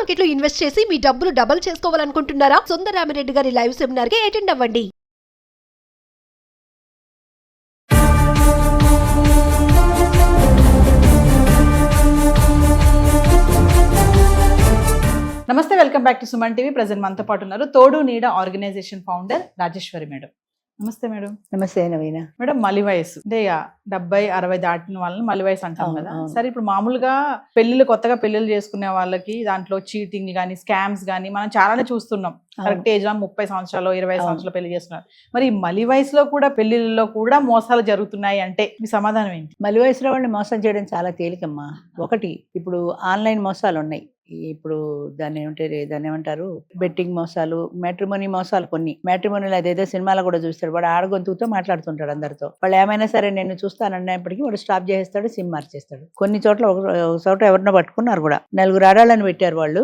Market లో invest చేసి మీ డబ్బులు డబుల్ చేసుకోవాలనుకుంటున్నారా? సుందరరామిరెడ్డి గారి లైవ్ సెమినార్ కి అటెండ్ అవ్వండి. నమస్తే, welcome back to Suman TV. Present మనతో పాటు ఉన్నారు తోడు నీడ ఆర్గనైజేషన్ ఫౌండర్ రాజేశ్వరి మేడం. నమస్తే మేడం. నమస్తే నవీన. మేడం, మలి వయసు అంటే 70-60 దాటిన వాళ్ళని మలి వయసు అంటాం కదా. సరే, ఇప్పుడు మామూలుగా కొత్తగా పెళ్లిళ్ళు చేసుకునే వాళ్ళకి దాంట్లో చీటింగ్ కానీ స్కామ్స్ కానీ మనం చాలానే చూస్తున్నాం. కరెక్ట్ ఏజ్ లో 30 సంవత్సరాలు 20 సంవత్సరాలు పెళ్లి చేస్తున్నారు. మరి మలి వయసులో కూడా పెళ్లిళ్ళలో కూడా మోసాలు జరుగుతున్నాయి అంటే మీ సమాధానం ఏంటి? మలి వయసులో వాళ్ళని మోసం చేయడం చాలా తేలికమ్మా. ఒకటి, ఇప్పుడు ఆన్లైన్ మోసాలు ఉన్నాయి. ఇప్పుడు దాన్ని ఏమంటారు, బెట్టింగ్ మోసాలు, మ్యాట్రిమోనీ మోసాలు. కొన్ని మ్యాట్రిమోనీలు అదేదో సినిమాలో కూడా చూస్తాడు, వాడు ఆడగొంతుతో మాట్లాడుతుంటాడు అందరితో. వాళ్ళు ఏమైనా సరే నేను చూస్తానన్నప్పటికీ వాడు స్టాప్ చేసేస్తాడు, సిమ్ మార్చేస్తాడు. కొన్ని చోట్ల ఒక చోట ఎవరినో పట్టుకున్నారు కూడా, 4 ఆడాళ్ళని పెట్టారు. వాళ్ళు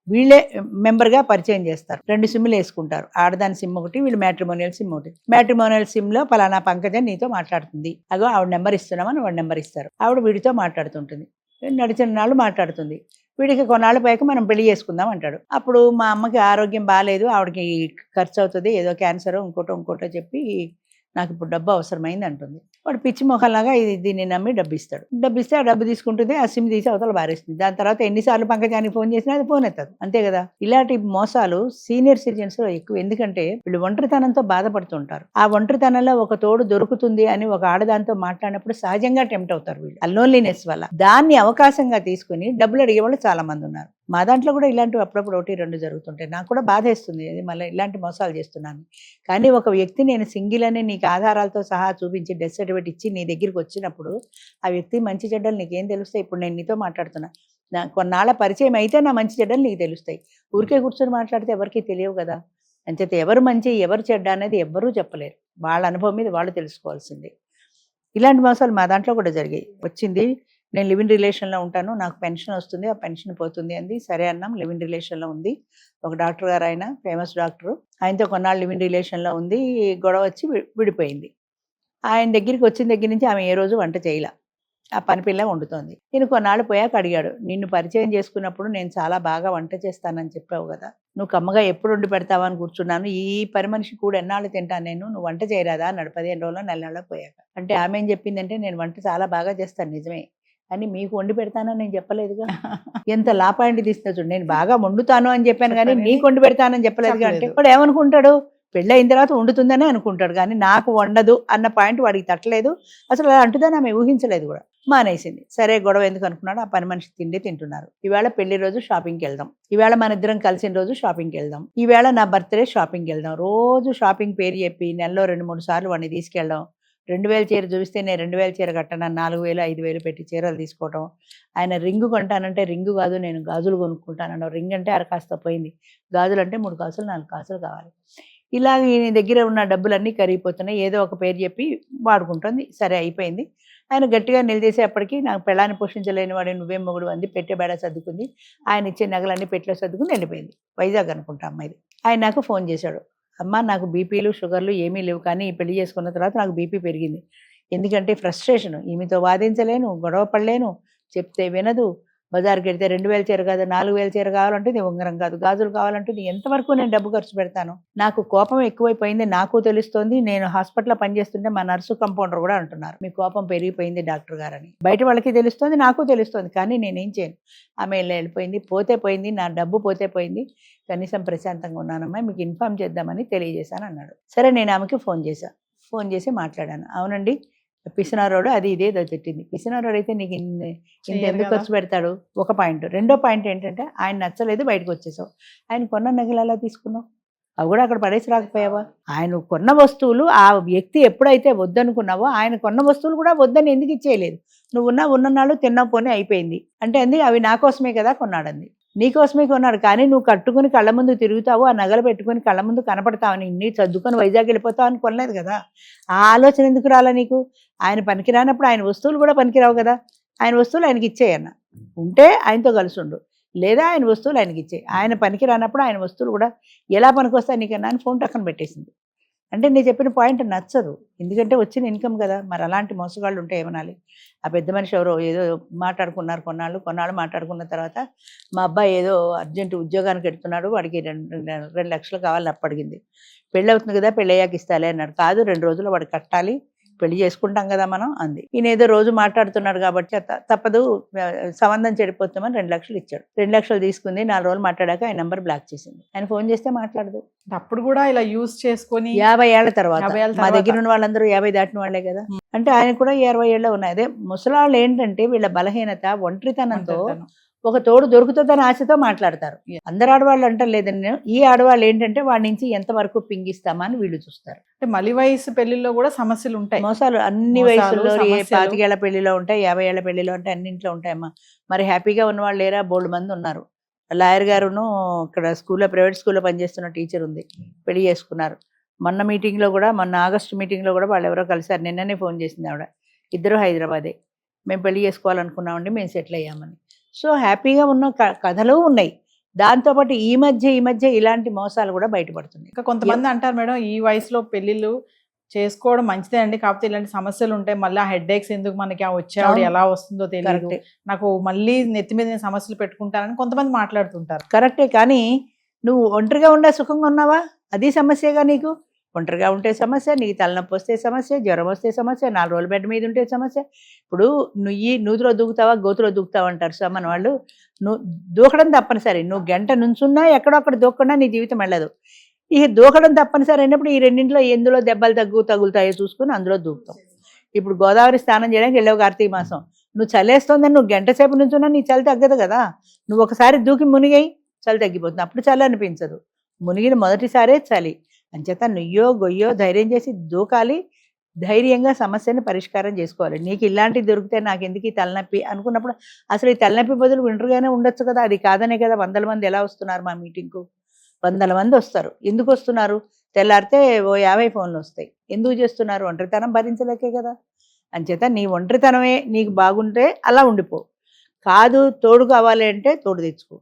వీళ్ళే మెంబర్గా పరిచయం చేస్తారు, 2 సిమ్లు వేసుకుంటారు. ఆడదాని సిమ్ ఒకటి, వీళ్ళు మ్యాట్రిమోనియల్ సిమ్ ఒకటి. మ్యాట్రిమోనియల్ సిమ్ లో పలానా పంకజ నీతో మాట్లాడుతుంది, అగో ఆవిడ నెంబర్ ఇస్తున్నామని వాడు నెంబర్ ఇస్తారు. ఆవిడ వీడితో మాట్లాడుతుంటుంది, నడిచిన నాళ్ళు మాట్లాడుతుంది. వీడికి కొన్నాళ్ళు పైకి మనం పెళ్లి చేసుకుందాం అంటాడు. అప్పుడు మా అమ్మకి ఆరోగ్యం బాగాలేదు, ఆవిడకి ఖర్చు అవుతుంది, ఏదో క్యాన్సర్ ఇంకోటో చెప్పి నాకు ఇప్పుడు డబ్బు అవసరమైంది అంటుంది. వాడు పిచ్చి మొహల్లాగా దీన్ని నమ్మి డబ్బు ఇస్తాడు. డబ్బు ఇస్తే ఆ డబ్బు తీసుకుంటుంది, ఆ సిమ్ తీసి అవతల బారేస్తుంది. దాని తర్వాత ఎన్నిసార్లు పంకజానికి ఫోన్ చేసినా అది ఫోన్ ఎత్తదు, అంతే కదా. ఇలాంటి మోసాలు సీనియర్ సిటిజన్స్ లో ఎక్కువ. ఎందుకంటే వీళ్ళు ఒంటరితనంతో బాధపడుతుంటారు. ఆ ఒంటరితనంలో ఒక తోడు దొరుకుతుంది అని ఒక ఆడదాంతో మాట్లాడినప్పుడు సహజంగా టెంప్ట్ అవుతారు వీళ్ళు, ఆ లోన్లీనెస్ వల్ల. దాన్ని అవకాశంగా తీసుకుని డబ్బులు అడిగే వాళ్ళు చాలా మంది ఉన్నారు. మా దాంట్లో కూడా ఇలాంటివి అప్పుడప్పుడు 1-2 జరుగుతుంటాయి. నాకు కూడా బాధేస్తుంది, అది మళ్ళీ ఇలాంటి మోసాలు చేస్తున్నాను. కానీ ఒక వ్యక్తి నేను సింగిల్ అని నీకు ఆధారాలతో సహా చూపించి డెత్ సర్టిఫికేట్ ఇచ్చి నీ దగ్గరికి వచ్చినప్పుడు ఆ వ్యక్తి మంచి చెడ్డలు నీకేం తెలుస్తాయి? ఇప్పుడు నేను నీతో మాట్లాడుతున్నా, నా కొన్నాళ్ళ పరిచయం అయితే నా మంచి చెడ్డలు నీకు తెలుస్తాయి. ఊరికే కూర్చొని మాట్లాడితే ఎవరికీ తెలియవు కదా. అంచేత ఎవరు మంచి ఎవరు చెడ్డ అనేది ఎవ్వరూ చెప్పలేరు, వాళ్ళ అనుభవం మీద వాళ్ళు తెలుసుకోవాల్సిందే. ఇలాంటి మోసాలు మా దాంట్లో కూడా జరిగాయి. వచ్చింది, నేను లివింగ్ రిలేషన్లో ఉంటాను, నాకు పెన్షన్ వస్తుంది, ఆ పెన్షన్ పోతుంది అంది. సరే అన్నాం, లివింగ్ రిలేషన్లో ఉంది. ఒక డాక్టర్ గారు, ఆయన ఫేమస్ డాక్టరు, ఆయనతో కొన్నాళ్ళు లివింగ్ రిలేషన్లో ఉంది. గొడవ వచ్చి విడిపోయింది. ఆయన దగ్గరికి వచ్చిన దగ్గర నుంచి ఆమె ఏ రోజు వంట చేయలే, ఆ పని పిల్ల వండుతోంది. నేను కొన్నాళ్ళు పోయాక అడిగాడు, నిన్ను పరిచయం చేసుకున్నప్పుడు నేను చాలా బాగా వంట చేస్తానని చెప్పావు కదా, నువ్వు కమ్మగా ఎప్పుడు వండి పెడతావని కూర్చున్నాను, ఈ పని మనిషి కూడా ఎన్నాళ్ళు తింటాను నేను, నువ్వు వంట చేయరాదా అన్నాడు. 15 రోజులు 4 నెలలు పోయాక. అంటే ఆమె ఏం చెప్పిందంటే, నేను వంట చాలా బాగా చేస్తాను నిజమే, అని మీకు వండి పెడతానని నేను చెప్పలేదుగా. ఎంత లాపాయింటి తీస్తా చూడు, నేను బాగా వండుతాను అని చెప్పాను కానీ నీకు వండి పెడతానని చెప్పలేదుగా. అంటే వాడు ఏమనుకుంటాడు, పెళ్ళి అయిన తర్వాత వండుతుందని అనుకుంటాడు, కానీ నాకు వండదు అన్న పాయింట్ వాడికి తట్టలేదు. అసలు అలా అంటుందని ఆమె ఊహించలేదు కూడా, మానేసింది. సరే, గొడవ ఎందుకు అనుకున్నాడు, ఆ పని మనిషి తిండి తింటున్నారు. ఈవేళ పెళ్లి రోజు షాపింగ్కి వెళ్దాం, ఈవేళ మన ఇద్దరం కలిసిన రోజు షాపింగ్కి వెళ్దాం, ఈవేళ నా బర్త్డే షాపింగ్కి వెళ్దాం. రోజు షాపింగ్ పేరు చెప్పి నెలలో 2-3 సార్లు వాడిని తీసుకెళ్ళడం. 2000 చీర చూపిస్తే నేను 2000 చీర కట్టాను, 4000-5000 పెట్టి చీరలు తీసుకోవటం. ఆయన రింగు కొంటానంటే రింగు కాదు నేను గాజులు కొనుక్కుంటాను. రింగ్ అంటే అరకాస్త పోయింది, గాజులు అంటే 3 కాసులు 4 కాసులు కావాలి. ఇలాగ ఈయన దగ్గర ఉన్న డబ్బులన్నీ కరిగిపోతున్నాయి. ఏదో ఒక పేరు చెప్పి వాడుకుంటుంది. సరే, అయిపోయింది. ఆయన గట్టిగా నిలదీసేపటికి, నాకు పెళ్ళాన్ని పోషించలేని వాడు నువ్వేం మొగుడు అంది. పెట్టే బేడ సర్దుకుంది, ఆయన ఇచ్చే నగలన్నీ పెట్టెలో సర్దుకుని వెళ్ళిపోయింది. వైజాగ్ అనుకుంటా అమ్మాయిది. ఆయన నాకు ఫోన్ చేశాడు, అమ్మ నాకు బీపీలు షుగర్లు ఏమీ లేవు, కానీ ఈ పెళ్లి చేసుకున్న తర్వాత నాకు బీపీ పెరిగింది. ఎందుకంటే ఫ్రస్ట్రేషన్, ఈమెతో వాదించలేను, గొడవ పడలేను, చెప్తే వినదు. బజార్కి వెళ్తే 2000 చీర కాదు 4000 చీర కావాలంటే ఇది ఉంగరం కాదు, గాజులు కావాలంటే ఎంతవరకు నేను డబ్బు ఖర్చు పెడతాను. నాకు కోపం ఎక్కువైపోయింది, నాకు తెలుస్తోంది. నేను హాస్పిటల్లో పనిచేస్తుంటే మా నర్సు కంపౌండర్ కూడా అంటున్నారు, మీ కోపం పెరిగిపోయింది డాక్టర్ గారని. బయట వాళ్ళకి తెలుస్తోంది, నాకు తెలుస్తోంది, కానీ నేనేం చేయను. ఆమె వెళ్ళిపోయింది, పోతే పోయింది, నా డబ్బు పోతే పోయింది, కనీసం ప్రశాంతంగా ఉన్నానమ్మా, మీకు ఇన్ఫార్మ్ చేద్దామని తెలియజేశాను అన్నాడు. సరే, నేను ఆమెకి ఫోన్ చేసి మాట్లాడాను. అవునండి, పిసినారోడు అది ఇదేదో తిట్టింది. పిసినారోడు అయితే నీకు ఇంత ఎందుకు ఖర్చు పెడతాడు? ఒక పాయింట్. రెండో పాయింట్ ఏంటంటే, ఆయన నచ్చలేదు, బయటకు వచ్చేసావు. ఆయన కొన్న నగలు ఎలా తీసుకున్నావు? అవి కూడా అక్కడ పడేసి రాకపోయావా? ఆయన కొన్న వస్తువులు ఆ వ్యక్తి ఎప్పుడైతే వద్దనుకున్నావో, ఆయన కొన్న వస్తువులు కూడా వద్దని ఎందుకు ఇచ్చేయలేదు? నువ్వు ఉన్ననాళ్ళు తిన్నావు, పోనీ అయిపోయింది అంటే అంది. అవి నా కోసమే కదా కొన్నాడంది. నీకోసమే కొన్నాడు, కానీ నువ్వు కట్టుకుని కళ్ళ ముందు తిరుగుతావు, ఆ నగలు పెట్టుకుని కళ్ళ ముందు కనపడతావని, నీ చదువుకొని వైజాగ్ వెళ్ళిపోతావు అని కొనలేదు కదా. ఆ ఆలోచన ఎందుకు రాలా నీకు? ఆయన పనికిరానప్పుడు ఆయన వస్తువులు కూడా పనికిరావు కదా. ఆయన వస్తువులు ఆయనకి ఇచ్చేయన్న, ఉంటే ఆయనతో కలిసి ఉండు, లేదా ఆయన వస్తువులు ఆయనకి ఇచ్చేయి. ఆయన పనికి రానప్పుడు ఆయన వస్తువులు కూడా ఎలా పనికొస్తాయి నీకన్నా అని ఫోన్ టక్కన పెట్టేసింది. అంటే నేను చెప్పిన పాయింట్ నచ్చదు, ఎందుకంటే వచ్చిన ఇన్కమ్ కదా. మరి అలాంటి మోసగాళ్ళు ఉంటే ఏమనాలి. ఆ పెద్ద మనిషి ఎవరో ఏదో మాట్లాడుకున్నారు, కొన్నాళ్ళు మాట్లాడుకున్న తర్వాత మా అబ్బాయి ఏదో అర్జెంట్ ఉద్యోగానికి ఎడుతున్నాడు, వాడికి 2 లక్షలు కావాలని అప్పడిగింది. పెళ్ళి అవుతుంది కదా, పెళ్ళి అయ్యాక ఇస్తాలే అన్నాడు. కాదు 2 రోజులు వాడు కట్టాలి, పెళ్లి చేసుకుంటాం కదా మనం అంది. ఈయన ఏదో రోజు మాట్లాడుతున్నాడు కాబట్టి తప్పదు, సంబంధం చెడిపోతామని 2 లక్షలు ఇచ్చాడు. 2 లక్షలు తీసుకుంది, 4 రోజులు మాట్లాడాక ఆయన నెంబర్ బ్లాక్ చేసింది. ఆయన ఫోన్ చేస్తే మాట్లాడదు. అప్పుడు కూడా ఇలా యూజ్ చేసుకొని 50 ఏళ్ల తర్వాత 50 ఏళ్ల మా తర్వాత. దగ్గర ఉన్న వాళ్ళందరూ 50 దాటిన వాళ్ళే కదా. అంటే ఆయన కూడా 60 ఏళ్ళు ఉన్నాయి. అదే ముసలాళ్ళు ఏంటంటే వీళ్ళ బలహీనత, ఒంటరితనంతో ఒక తోడు దొరుకుతుందని ఆశతో మాట్లాడతారు. అందరు ఆడవాళ్ళు అంటలేదని, ఈ ఆడవాళ్ళు ఏంటంటే వాడి నుంచి ఎంతవరకు పింగిస్తామా అని వీళ్ళు చూస్తారు. అంటే మలి వయసు పెళ్లిలో కూడా సమస్యలు ఉంటాయి. మోసాలు అన్ని మోసాలు, వయసుల్లో, ఏ సమస్యలు. 25 ఏళ్ల పెళ్లిలో ఉంటాయి, 50 ఏళ్ల పెళ్లిలో ఉంటాయి, అన్నింట్లో ఉంటాయమ్మా. మరి హ్యాపీగా ఉన్న వాళ్ళు లేరా, బోల్డ్ మంది ఉన్నారు. లాయర్ గారును ఇక్కడ స్కూల్లో, ప్రైవేట్ స్కూల్లో పనిచేస్తున్న టీచర్ ఉంది, పెళ్లి చేసుకున్నారు. మొన్న ఆగస్టు మీటింగ్లో కూడా వాళ్ళు ఎవరో కలిసారు. నిన్ననే ఫోన్ చేసింది ఆవిడ. ఇద్దరు హైదరాబాదే. మేము పెళ్లి చేసుకోవాలనుకున్నామండి, మేము సెటిల్ అయ్యామని. సో హ్యాపీగా ఉన్న కథలు ఉన్నాయి. దాంతోపాటు ఈ మధ్య ఇలాంటి మోసాలు కూడా బయటపడుతున్నాయి. ఇంకా కొంతమంది అంటారు మేడం, ఈ వయసులో పెళ్లిళ్ళు చేసుకోవడం మంచిదే అండి, కాకపోతే ఇలాంటి సమస్యలు ఉంటాయి, మళ్ళీ ఆ హెడ్ ఏక్స్ ఎందుకు, మనకి ఆ వచ్చేవాడు అవును. ఎలా వస్తుందో తెలియదు, కరెక్టే, నాకు మళ్ళీ నెత్తి మీద నేను సమస్యలు పెట్టుకుంటానని కొంతమంది మాట్లాడుతుంటారు. కరెక్టే. కానీ నువ్వు ఒంటరిగా ఉండే సుఖంగా ఉన్నావా, అది సమస్యగా నీకు. ఒంటరిగా ఉంటే సమస్య, నీకు తలనొప్పి వస్తే సమస్య, జ్వరం వస్తే సమస్య, 4 రోజులు బెడ్ మీద ఉంటే సమస్య. ఇప్పుడు నూతిలో దూకుతావా, గోతులో దూకుతావా అంటారు మన వాళ్ళు. నువ్వు దూకడం తప్పనిసరి. నువ్వు గంట నుంచున్నా ఎక్కడో అక్కడ దూకకుండా నీ జీవితం వెళ్ళదు. ఈ దూకడం తప్పనిసరి అయినప్పుడు ఈ రెండింటిలో ఎందులో దెబ్బలు తగులుతాయో చూసుకుని అందులో దూకుతాం. ఇప్పుడు గోదావరి స్నానం చేయడానికి వెళ్ళావు కార్తీక మాసం, నువ్వు చలేస్తుందని నువ్వు గంట సేపు నుంచున్నా నీ చలి తగ్గదు కదా. నువ్వు ఒకసారి దూకి మునిగాయి, చలి తగ్గిపోతుంది, అప్పుడు చలి అనిపించదు. మునిగిన మొదటిసారే చలి. అంచేత నుయ్యో గొయ్యో ధైర్యం చేసి దూకాలి, ధైర్యంగా సమస్యని పరిష్కారం చేసుకోవాలి. నీకు ఇలాంటివి దొరికితే నాకు ఎందుకు ఈ తలనొప్పి అనుకున్నప్పుడు అసలు ఈ తలనొప్పి బదులు వింటర్గానే ఉండొచ్చు కదా. అది కాదనే కదా 100 మంది ఎలా వస్తున్నారు మా మీటింగ్కు. 100 మంది వస్తారు. ఎందుకు వస్తున్నారు? తెల్లారితే ఓ 50 ఫోన్లు వస్తాయి. ఎందుకు చేస్తున్నారు? ఒంటరితనం భరించలేకే కదా. అంచేత నీ ఒంటరితనమే నీకు బాగుంటే అలా ఉండిపో. కాదు తోడు కావాలి అంటే తోడు తెచ్చుకో.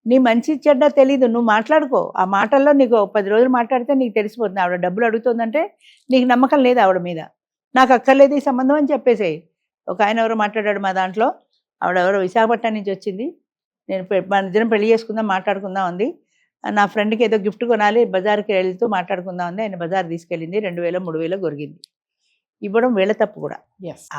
నీ మంచి చెడ్డ తెలీదు, నువ్వు మాట్లాడుకో. ఆ మాటల్లో నీకు 10 రోజులు మాట్లాడితే నీకు తెలిసిపోతుంది. ఆవిడ డబ్బులు అడుగుతుందంటే నీకు నమ్మకం లేదు ఆవిడ మీద, నాకు అక్కర్లేదు ఈ సంబంధం అని చెప్పేసేయి. ఒక ఆయన ఎవరో మాట్లాడాడు మా దాంట్లో, ఆవిడ ఎవరో విశాఖపట్నం నుంచి వచ్చింది, నేను మన ఇద్దరం పెళ్లి చేసుకుందాం మాట్లాడుకుందాం అంది. నా ఫ్రెండ్కి ఏదో గిఫ్ట్ కొనాలి, బజార్కి వెళ్తూ మాట్లాడుకుందాం అంది. ఆయన బజార్ తీసుకెళ్ళింది, 2000 3000 కొరిగింది. ఇవ్వడం వీళ్ళ తప్పు కూడా.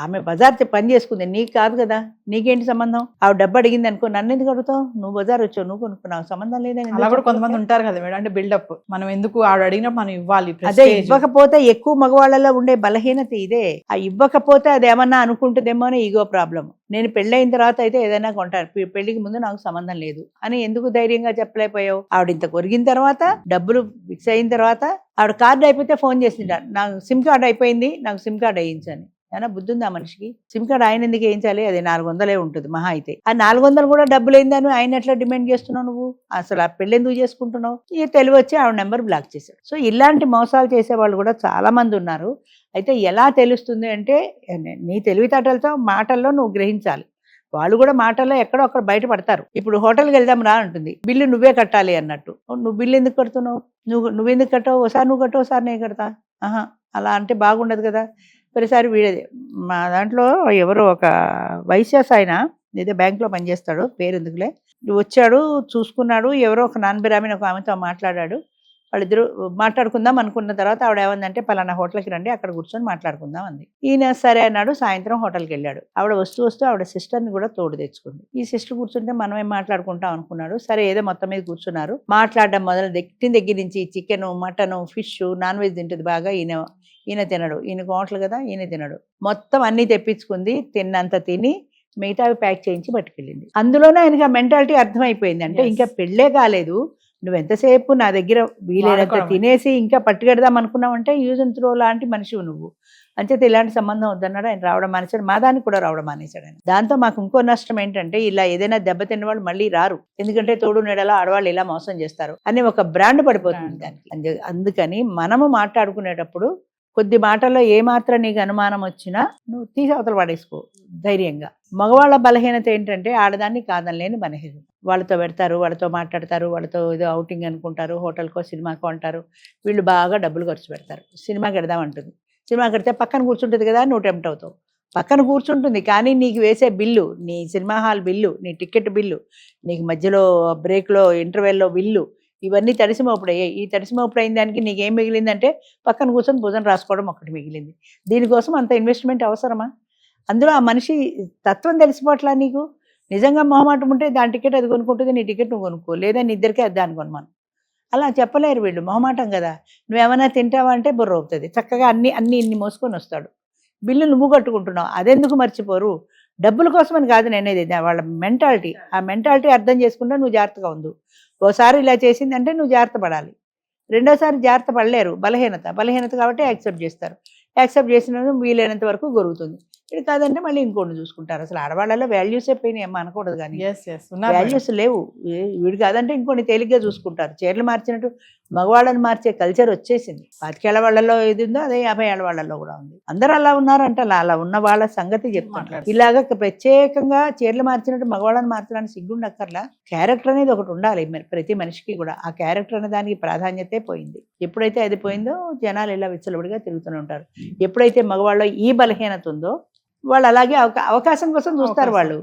ఆమె బజార్ పని చేసుకుంది, నీకు కాదు కదా, నీకేంటి సంబంధం? ఆవిడ డబ్బు అడిగింది అనుకో, నన్ను ఎందుకు అడుగుతావు? నువ్వు బజార్ వచ్చావు, నువ్వు కొనుక్కున్నావు, సంబంధం లేదని. అలా కూడా కొంతమంది ఉంటారు కదా మేడం, అంటే బిల్డప్, మనం ఎందుకు ఆవిడ అడిగినప్పుడు మనం ఇవ్వాలి. అదే ఇవ్వకపోతే ఎక్కువ మగవాళ్ళలో ఉండే బలహీనత ఇదే. ఆ ఇవ్వకపోతే అది ఏమన్నా అనుకుంటుందేమో అని ఈగో ప్రాబ్లం. నేను పెళ్ళైన తర్వాత అయితే ఏదైనా కొంటాను, పెళ్లికి ముందు నాకు సంబంధం లేదు అని ఎందుకు ధైర్యంగా చెప్పలేకపోయావు? ఆవిడ ఇంత కొరిగిన తర్వాత, డబ్బులు ఫిక్స్ అయిన తర్వాత, ఆవిడ కార్డు అయిపోతే ఫోన్ చేసిండ, నాకు సిమ్ కార్డు అయిపోయింది, నాకు సిమ్ కార్డు వేయించని. ఏమన్నా బుద్ధి ఉంది ఆ మనిషికి? సిమ్ కార్డు ఆయన ఎందుకు వేయించాలి? అది 400 ఉంటుంది మహా అయితే. ఆ 400 కూడా డబ్బులు అయిందని ఆయన ఎట్లా డిమాండ్ చేస్తున్నావు నువ్వు? అసలు ఆ పెళ్ళి ఎందుకు చేసుకుంటున్నావు? ఈ తెలివి వచ్చి ఆవిడ నెంబర్ బ్లాక్ చేశాడు. సో ఇలాంటి మోసాలు చేసే వాళ్ళు కూడా చాలా మంది ఉన్నారు. అయితే ఎలా తెలుస్తుంది అంటే, నీ తెలివితేటలతో మాటల్లో నువ్వు గ్రహించాలి. వాళ్ళు కూడా మాటల్లో ఎక్కడో అక్కడ బయటపడతారు. ఇప్పుడు హోటల్కి వెళ్దాం రా అంటుంది, బిల్లు నువ్వే కట్టాలి అన్నట్టు. నువ్వు బిల్లు ఎందుకు కడుతున్నావు? నువ్వెందుకు కట్టావు? ఒకసారి నువ్వు కట్టావు, ఒకసారి నేను కడతా. అలా అంటే బాగుండదు కదా. ప్రతిసారి వీడేది. మా దాంట్లో ఎవరో ఒక వైశ్యాస్ ఆయన ఏదో బ్యాంక్లో పనిచేస్తాడు, పేరు ఎందుకులే, వచ్చాడు, చూసుకున్నాడు. ఎవరో ఒక నాన్ బిరామీని ఒక ఆమెతో మాట్లాడాడు. వాళ్ళిద్దరు మాట్లాడుకుందాం అనుకున్న తర్వాత ఆవిడ ఏమందంటే, పలానా హోటల్కి రండి, అక్కడ కూర్చొని మాట్లాడుకుందాం అంది. ఈయన సరే అన్నాడు. సాయంత్రం హోటల్కి వెళ్ళాడు. ఆవిడ వస్తూ ఆవిడ సిస్టర్ని కూడా తోడు తెచ్చుకుంది. ఈ సిస్టర్ కూర్చుంటే మనమేం మాట్లాడుకుంటాం అనుకున్నాడు. సరే ఏదో మొత్తం మీద కూర్చున్నారు. మాట్లాడడం మొదలు దగ్గర నుంచి chicken, mutton, fish, non veg తింటుంది బాగా. ఈయన తినడు, ఈయనకు హోటల్ కదా, ఈయన తినడు. మొత్తం అన్నీ తెప్పించుకుంది, తిన్నంత తిని మిగతావి ప్యాక్ చేయించి పట్టుకెళ్ళింది. అందులోనే ఆయనకి ఆ మెంటాలిటీ అర్థమైపోయింది. అంటే ఇంకా పెళ్ళే కాలేదు, నువ్వెంతసేపు నా దగ్గర వీలైనంత తినేసి ఇంకా పట్టుకెడదాం అనుకున్నావు అంటే యూజ్ అండ్ త్రో లాంటి మనిషివు నువ్వు. అంచేత ఇలాంటి సంబంధం వద్దన్నాడు. ఆయన రావడం మానేశాడు. మా దానికి కూడా రావడం మానేశాడు ఆయన. దాంతో మాకు ఇంకో నష్టం ఏంటంటే, ఇలా ఏదైనా దెబ్బతిన్న వాళ్ళు మళ్ళీ రారు. ఎందుకంటే తోడు నీడలో ఆడవాళ్ళు ఇలా మోసం చేస్తారు అని ఒక బ్రాండ్ పడిపోతుంది దానికి. అందుకని మనము మాట్లాడుకునేటప్పుడు కొద్ది మాటల్లో ఏ మాత్రం నీకు అనుమానం వచ్చినా నువ్వు తీసి అవతల పడేసుకో ధైర్యంగా. మగవాళ్ళ బలహీనత ఏంటంటే ఆడదాన్ని కాదనలేని బలహీనత. వాళ్ళతో పెడతారు, వాళ్ళతో మాట్లాడతారు, వాళ్ళతో ఏదో అవుటింగ్ అనుకుంటారు, హోటల్కో సినిమాకో అంటారు. వీళ్ళు బాగా డబ్బులు ఖర్చు పెడతారు. సినిమాకి వెడదామంటుంది, సినిమా కడితే పక్కన కూర్చుంటుంది కదా, నువ్వు టెంప్ట్ అవుతావు. పక్కన కూర్చుంటుంది కానీ నీకు వేసే బిల్లు, నీ సినిమా హాల్ బిల్లు, నీ టికెట్ బిల్లు, నీకు మధ్యలో బ్రేక్లో ఇంటర్వెల్లో బిల్లు, ఇవన్నీ తడిసిమోపుడు అయ్యాయి. ఈ తడిసిమోపుడు అయిన దానికి నీకేం మిగిలిందంటే పక్కన కూర్చొని భుజం రాసుకోవడం ఒకటి మిగిలింది. దీనికోసం అంత ఇన్వెస్ట్మెంట్ అవసరమా? అందులో ఆ మనిషి తత్వం తెలిసిపోట్లా నీకు. నిజంగా మొహమాటం ఉంటే దాని టికెట్ అది కొనుక్కుంటుంది, నీ టికెట్ నువ్వు కొనుక్కో, లేదా నీ ఇద్దరికే దాన్ని కొనమను. అలా చెప్పలేరు వీళ్ళు, మొహమాటం కదా. నువ్వేమైనా తింటావా అంటే బుర్ర అవుతుంది, చక్కగా అన్ని ఇన్ని మోసుకొని వస్తాడు. బిల్లు నువ్వు కట్టుకుంటున్నావు, అదెందుకు మర్చిపోరు? డబ్బుల కోసమని కాదు నేనేది, వాళ్ళ మెంటాలిటీ. ఆ మెంటాలిటీ అర్థం చేసుకుంటే నువ్వు జాగ్రత్తగా ఉండు. ఓసారి ఇలా చేసిందంటే నువ్వు జాగ్రత్త పడాలి, రెండోసారి జాగ్రత్త పడలేరు. బలహీనత కాబట్టి యాక్సెప్ట్ చేస్తారు. యాక్సెప్ట్ చేసిన వీలైనంత వరకు జరుగుతుంది. ఇది కాదంటే మళ్ళీ ఇంకోటి చూసుకుంటారు. అసలు ఆడవాళ్ళలో వాల్యూసే పోయినాయి ఏమో అనకూడదు, కానీ వాల్యూస్ లేవు. వీడు కాదంటే ఇంకోటి తేలిగ్గా చూసుకుంటారు. చీరలు మార్చినట్టు మగవాళ్ళని మార్చే కల్చర్ వచ్చేసింది. 25 ఏళ్ల వాళ్ళలో ఏది ఉందో అదే 50 ఏళ్ల వాళ్ళలో కూడా ఉంది. అందరూ అలా ఉన్నారంట, అలా ఉన్న వాళ్ళ సంగతి చెప్తున్నారు. ఇలాగ ప్రత్యేకంగా చీరలు మార్చినట్టు మగవాళ్ళని మార్చడానికి సిగ్గుండక్కర్లా. క్యారెక్టర్ అనేది ఒకటి ఉండాలి ప్రతి మనిషికి కూడా. ఆ క్యారెక్టర్ అనే దానికి ప్రాధాన్యతే పోయింది. ఎప్పుడైతే అది పోయిందో జనాలు ఇలా విచ్చలవిడిగా తిరుగుతూనే ఉంటారు. ఎప్పుడైతే మగవాళ్ళలో ఈ బలహీనత ఉందో వాళ్ళు అలాగే అవకాశం కోసం చూస్తారు. వాళ్ళు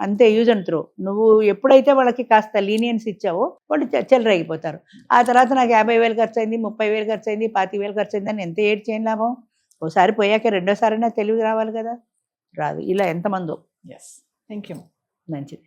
అంతే, యూజ్ అండ్ త్రో. నువ్వు ఎప్పుడైతే వాళ్ళకి కాస్త లీనియన్స్ ఇచ్చావో వాళ్ళు చెల్లరైపోతారు. ఆ తర్వాత నాకు 50,000 ఖర్చు అయింది, 30,000 ఖర్చు అయింది, 25,000 ఖర్చు అయింది అని ఎంత ఏడ్ చేయని లాభం? ఓసారి పోయాక రెండోసారైనా తెలివి రావాలి కదా, రాదు. ఇలా ఎంతమందో. Thank you. మంచిది.